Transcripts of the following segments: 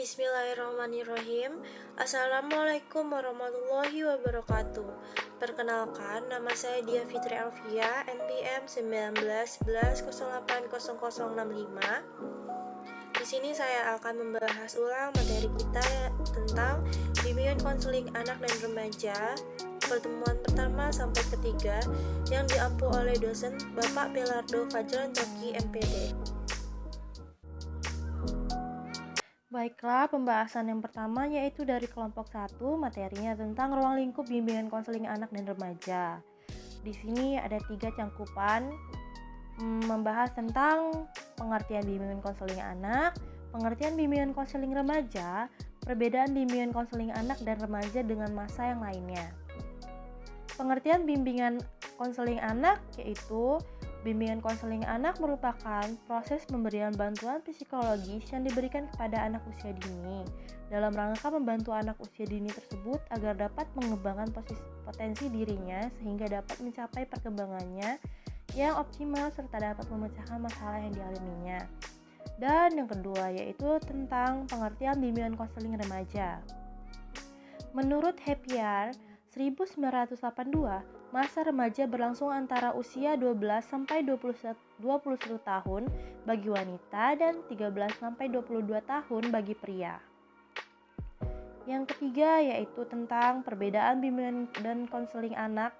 Bismillahirrahmanirrahim. Assalamualaikum warahmatullahi wabarakatuh. Perkenalkan, nama saya Dia Fitri Alfia, NPM 1911080065. Di sini saya akan membahas ulang materi kita tentang bimbingan konseling anak dan remaja pertemuan pertama sampai ketiga yang diampu oleh dosen Bapak Belardo Fajran Toki MPD. Baiklah, pembahasan yang pertama yaitu dari kelompok 1, materinya tentang ruang lingkup bimbingan konseling anak dan remaja. Di sini ada 3 cangkupan membahas tentang pengertian bimbingan konseling anak, pengertian bimbingan konseling remaja, perbedaan bimbingan konseling anak dan remaja dengan masa yang lainnya. Pengertian bimbingan konseling anak yaitu bimbingan konseling anak merupakan proses pemberian bantuan psikologis yang diberikan kepada anak usia dini dalam rangka membantu anak usia dini tersebut agar dapat mengembangkan potensi dirinya sehingga dapat mencapai perkembangannya yang optimal serta dapat memecahkan masalah yang dialaminya. Dan yang kedua yaitu tentang pengertian bimbingan konseling remaja. Menurut Happier 1982, masa remaja berlangsung antara usia 12 sampai 21 tahun bagi wanita dan 13 sampai 22 tahun bagi pria. Yang ketiga yaitu tentang perbedaan bimbingan dan konseling anak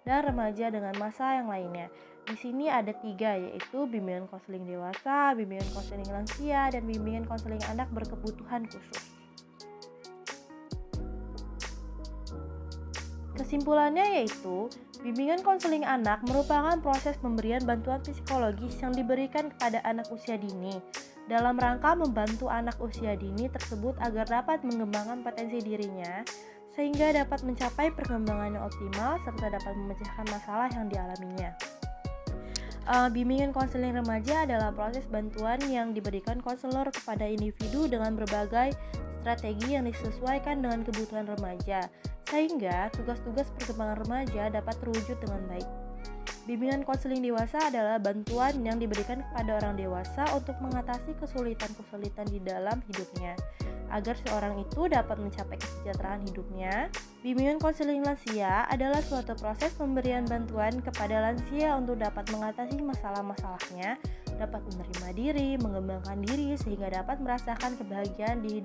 dan remaja dengan masa yang lainnya. Di sini ada 3 yaitu bimbingan konseling dewasa, bimbingan konseling lansia, dan bimbingan konseling anak berkebutuhan khusus. Kesimpulannya yaitu, bimbingan konseling anak merupakan proses pemberian bantuan psikologis yang diberikan kepada anak usia dini dalam rangka membantu anak usia dini tersebut agar dapat mengembangkan potensi dirinya sehingga dapat mencapai perkembangan yang optimal serta dapat memecahkan masalah yang dialaminya. Bimbingan konseling remaja adalah proses bantuan yang diberikan konselor kepada individu dengan berbagai strategi yang disesuaikan dengan kebutuhan remaja, sehingga tugas-tugas perkembangan remaja dapat terwujud dengan baik. Bimbingan konseling dewasa adalah bantuan yang diberikan kepada orang dewasa untuk mengatasi kesulitan-kesulitan di dalam hidupnya, agar seorang itu dapat mencapai kesejahteraan hidupnya. Bimbingan konseling lansia adalah suatu proses pemberian bantuan kepada lansia untuk dapat mengatasi masalah-masalahnya, dapat menerima diri, mengembangkan diri, sehingga dapat merasakan kebahagiaan di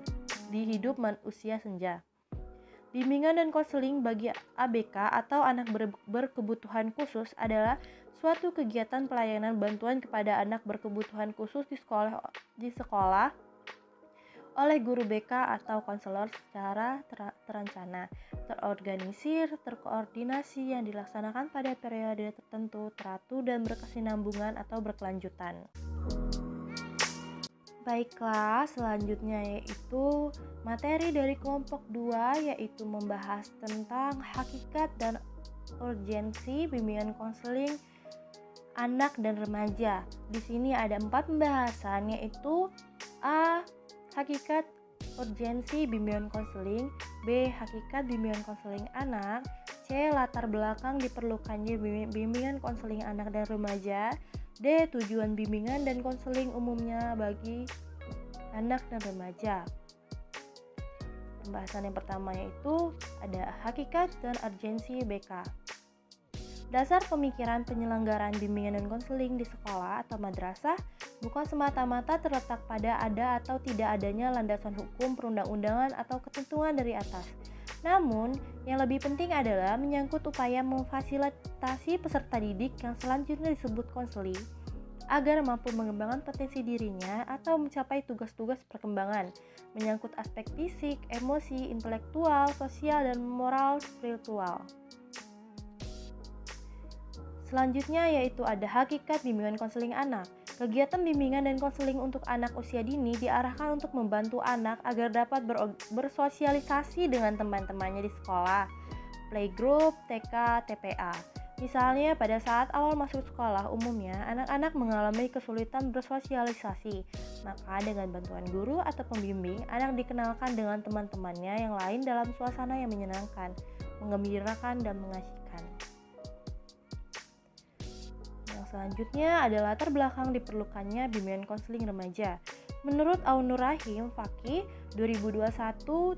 hidup usia senja. Bimbingan dan konseling bagi ABK atau anak berkebutuhan khusus adalah suatu kegiatan pelayanan bantuan kepada anak berkebutuhan khusus di sekolah oleh guru BK atau konselor secara terencana, terorganisir, terkoordinasi yang dilaksanakan pada periode tertentu, teratur dan berkesinambungan atau berkelanjutan. Baiklah, selanjutnya yaitu materi dari kelompok 2 yaitu membahas tentang hakikat dan urgensi bimbingan konseling anak dan remaja. Di sini ada 4 pembahasan yaitu A. Hakikat urgensi bimbingan konseling, B. Hakikat bimbingan konseling anak, C. Latar belakang diperlukannya bimbingan konseling anak dan remaja, D. Tujuan bimbingan dan konseling umumnya bagi anak dan remaja. Pembahasan yang pertama yaitu ada hakikat dan urgensi BK. Dasar pemikiran penyelenggaraan bimbingan dan konseling di sekolah atau madrasah bukan semata-mata terletak pada ada atau tidak adanya landasan hukum, perundang-undangan, atau ketentuan dari atas. Namun, yang lebih penting adalah menyangkut upaya memfasilitasi peserta didik yang selanjutnya disebut konseling agar mampu mengembangkan potensi dirinya atau mencapai tugas-tugas perkembangan menyangkut aspek fisik, emosi, intelektual, sosial, dan moral spiritual. Selanjutnya yaitu ada hakikat bimbingan konseling anak. Kegiatan bimbingan dan konseling untuk anak usia dini diarahkan untuk membantu anak agar dapat bersosialisasi dengan teman-temannya di sekolah, playgroup, TK, TPA. Misalnya pada saat awal masuk sekolah umumnya, anak-anak mengalami kesulitan bersosialisasi. Maka dengan bantuan guru atau pembimbing, anak dikenalkan dengan teman-temannya yang lain dalam suasana yang menyenangkan, menggembirakan, dan mengasihkan. Selanjutnya ada latar belakang diperlukannya bimbingan konseling remaja. Menurut Aunur Rahim Fakih 2021-13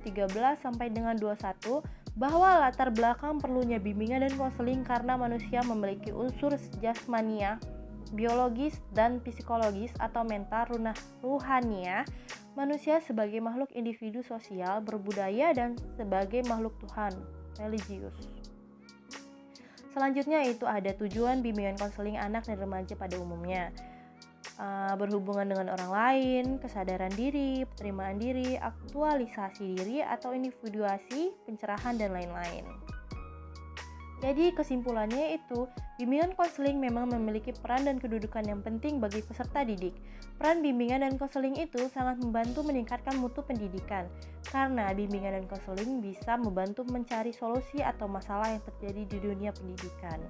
sampai dengan 21 bahwa latar belakang perlunya bimbingan dan konseling karena manusia memiliki unsur jasmania, biologis dan psikologis atau mental ruhania, manusia sebagai makhluk individu sosial, berbudaya dan sebagai makhluk Tuhan, religius. Selanjutnya itu ada tujuan bimbingan konseling anak dan remaja pada umumnya. Berhubungan dengan orang lain, kesadaran diri, penerimaan diri, aktualisasi diri atau individuasi, pencerahan dan lain-lain. Jadi kesimpulannya itu, bimbingan konseling memang memiliki peran dan kedudukan yang penting bagi peserta didik. Peran bimbingan dan konseling itu sangat membantu meningkatkan mutu pendidikan, karena bimbingan dan konseling bisa membantu mencari solusi atau masalah yang terjadi di dunia pendidikan.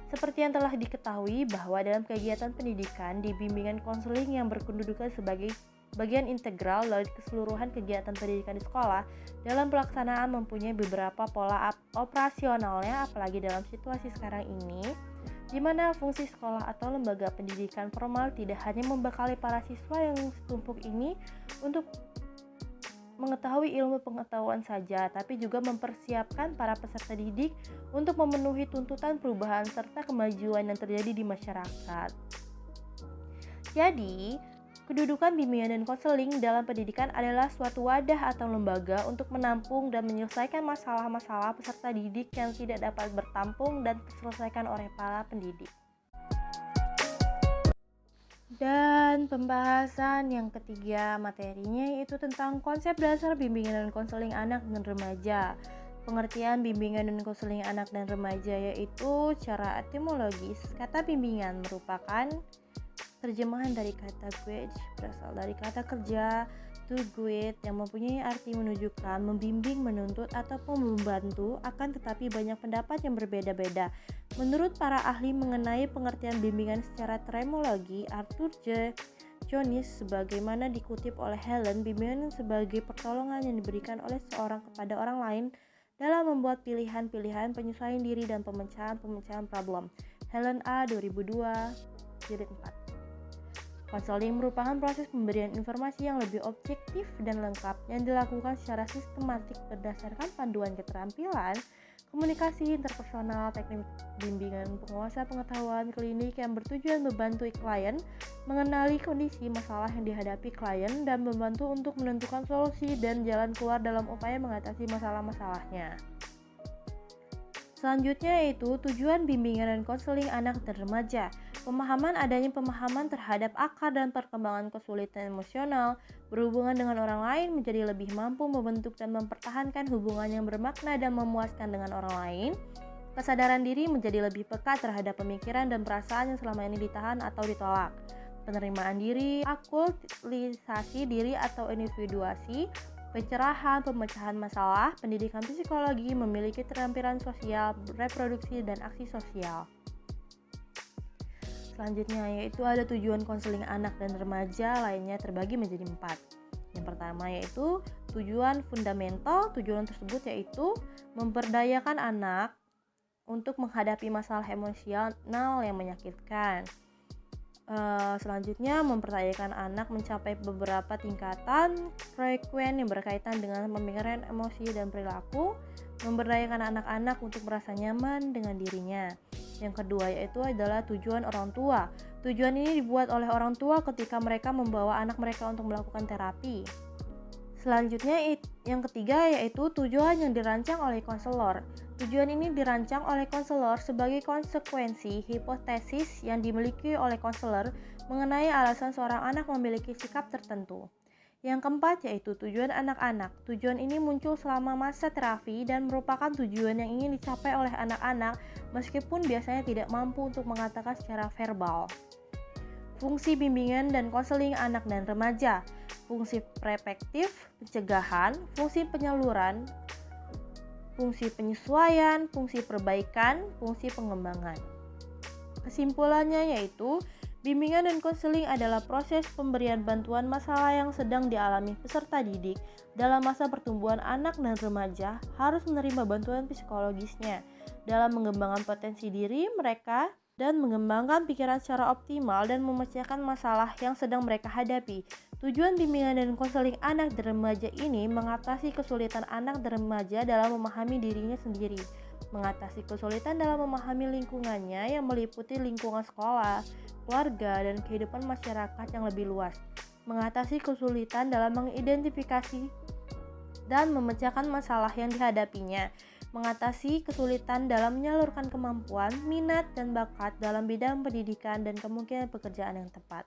Seperti yang telah diketahui bahwa dalam kegiatan pendidikan, di bimbingan konseling yang berkedudukan sebagai bagian integral dari keseluruhan kegiatan pendidikan di sekolah, dalam pelaksanaan mempunyai beberapa pola operasionalnya, apalagi dalam situasi sekarang ini, di mana fungsi sekolah atau lembaga pendidikan formal tidak hanya membekali para siswa yang setumpuk ini untuk mengetahui ilmu pengetahuan saja, tapi juga mempersiapkan para peserta didik untuk memenuhi tuntutan perubahan serta kemajuan yang terjadi di masyarakat. Jadi, kedudukan bimbingan dan konseling dalam pendidikan adalah suatu wadah atau lembaga untuk menampung dan menyelesaikan masalah-masalah peserta didik yang tidak dapat bertampung dan diselesaikan oleh para pendidik. Dan pembahasan yang ketiga materinya yaitu tentang konsep dasar bimbingan dan konseling anak dan remaja. Pengertian bimbingan dan konseling anak dan remaja yaitu secara etimologis, kata bimbingan merupakan terjemahan dari kata guide, berasal dari kata kerja to guide yang mempunyai arti menunjukkan, membimbing, menuntut, ataupun membantu, akan tetapi banyak pendapat yang berbeda-beda. Menurut para ahli mengenai pengertian bimbingan secara terminologi, Arthur J. Jones sebagaimana dikutip oleh Helen, bimbingan sebagai pertolongan yang diberikan oleh seorang kepada orang lain dalam membuat pilihan-pilihan, penyesuaian diri, dan pemecahan problem. Helen A. 2002, jilid 4. Konseling merupakan proses pemberian informasi yang lebih objektif dan lengkap yang dilakukan secara sistematik berdasarkan panduan keterampilan, komunikasi interpersonal, teknik bimbingan, penguasa pengetahuan klinik yang bertujuan membantu klien mengenali kondisi masalah yang dihadapi klien dan membantu untuk menentukan solusi dan jalan keluar dalam upaya mengatasi masalah-masalahnya. Selanjutnya yaitu tujuan bimbingan dan konseling anak dan remaja. Adanya pemahaman terhadap akar dan perkembangan kesulitan emosional, berhubungan dengan orang lain menjadi lebih mampu membentuk dan mempertahankan hubungan yang bermakna dan memuaskan dengan orang lain. Kesadaran diri menjadi lebih peka terhadap pemikiran dan perasaan yang selama ini ditahan atau ditolak. Penerimaan diri, aktualisasi diri atau individuasi, pencerahan, pemecahan masalah, pendidikan psikologi, memiliki keterampilan sosial, reproduksi, dan aksi sosial. Selanjutnya yaitu ada tujuan konseling anak dan remaja lainnya terbagi menjadi 4. Yang pertama yaitu tujuan fundamental. Tujuan tersebut yaitu memberdayakan anak untuk menghadapi masalah emosional yang menyakitkan. Selanjutnya memperdayakan anak mencapai beberapa tingkatan frekuensi yang berkaitan dengan pemikiran, emosi, dan perilaku. Memberdayakan anak-anak untuk merasa nyaman dengan dirinya. Yang kedua yaitu adalah tujuan orang tua. Tujuan ini dibuat oleh orang tua ketika mereka membawa anak mereka untuk melakukan terapi. Selanjutnya yang ketiga yaitu tujuan yang dirancang oleh konselor. Tujuan ini dirancang oleh konselor sebagai konsekuensi hipotesis yang dimiliki oleh konselor mengenai alasan seorang anak memiliki sikap tertentu. Yang keempat yaitu tujuan anak-anak. Tujuan ini muncul selama masa terapi dan merupakan tujuan yang ingin dicapai oleh anak-anak meskipun biasanya tidak mampu untuk mengatakan secara verbal. Fungsi bimbingan dan konseling anak dan remaja. Fungsi preventif, pencegahan, fungsi penyaluran, fungsi penyesuaian, fungsi perbaikan, fungsi pengembangan. Kesimpulannya yaitu bimbingan dan konseling adalah proses pemberian bantuan masalah yang sedang dialami peserta didik dalam masa pertumbuhan anak dan remaja harus menerima bantuan psikologisnya dalam mengembangkan potensi diri mereka dan mengembangkan pikiran secara optimal dan memecahkan masalah yang sedang mereka hadapi. Tujuan bimbingan dan konseling anak dan remaja ini mengatasi kesulitan anak dan remaja dalam memahami dirinya sendiri, mengatasi kesulitan dalam memahami lingkungannya yang meliputi lingkungan sekolah, keluarga, dan kehidupan masyarakat yang lebih luas, mengatasi kesulitan dalam mengidentifikasi dan memecahkan masalah yang dihadapinya, mengatasi kesulitan dalam menyalurkan kemampuan, minat, dan bakat dalam bidang pendidikan dan kemungkinan pekerjaan yang tepat.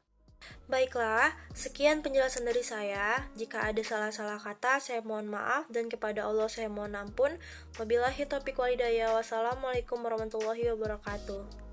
Baiklah, sekian penjelasan dari saya. Jika ada salah-salah kata, saya mohon maaf dan kepada Allah saya mohon ampun. Wabillahi taufiq wal hidayah. Wassalamualaikum warahmatullahi wabarakatuh.